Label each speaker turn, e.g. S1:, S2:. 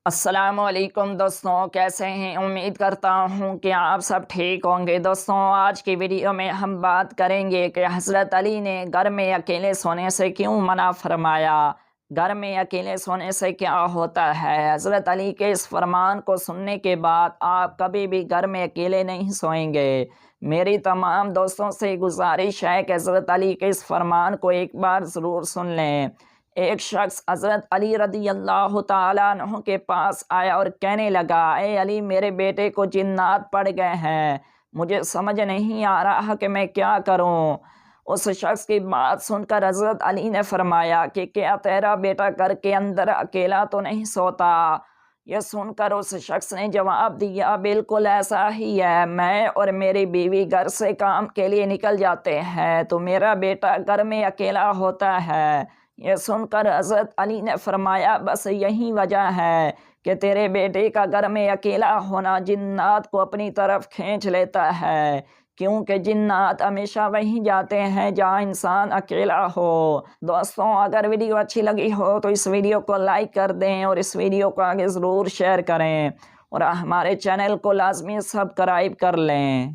S1: السلام علیکم دوستوں، کیسے ہیں؟ امید کرتا ہوں کہ آپ سب ٹھیک ہوں گے۔ دوستوں، آج کی ویڈیو میں ہم بات کریں گے کہ حضرت علی نے گھر میں اکیلے سونے سے کیوں منع فرمایا۔ گھر میں اکیلے سونے سے کیا ہوتا ہے؟ حضرت علی کے اس فرمان کو سننے کے بعد آپ کبھی بھی گھر میں اکیلے نہیں سوئیں گے۔ میری تمام دوستوں سے گزارش ہے کہ حضرت علی کے اس فرمان کو ایک بار ضرور سن لیں۔ ایک شخص حضرت علی رضی اللہ تعالیٰ عنہ کے پاس آیا اور کہنے لگا، اے علی، میرے بیٹے کو جنات پڑ گئے ہیں، مجھے سمجھ نہیں آ رہا کہ میں کیا کروں۔ اس شخص کی بات سن کر حضرت علی نے فرمایا کہ کیا تیرا بیٹا گھر کے اندر اکیلا تو نہیں سوتا؟ یہ سن کر اس شخص نے جواب دیا، بالکل ایسا ہی ہے، میں اور میری بیوی گھر سے کام کے لیے نکل جاتے ہیں تو میرا بیٹا گھر میں اکیلا ہوتا ہے۔ یہ سن کر حضرت علی نے فرمایا، بس یہی وجہ ہے کہ تیرے بیٹے کا گھر میں اکیلا ہونا جنات کو اپنی طرف کھینچ لیتا ہے، کیونکہ جنات ہمیشہ وہیں جاتے ہیں جہاں انسان اکیلا ہو۔ دوستوں، اگر ویڈیو اچھی لگی ہو تو اس ویڈیو کو لائک کر دیں اور اس ویڈیو کو آگے ضرور شیئر کریں اور ہمارے چینل کو لازمی سبسکرائب کر لیں۔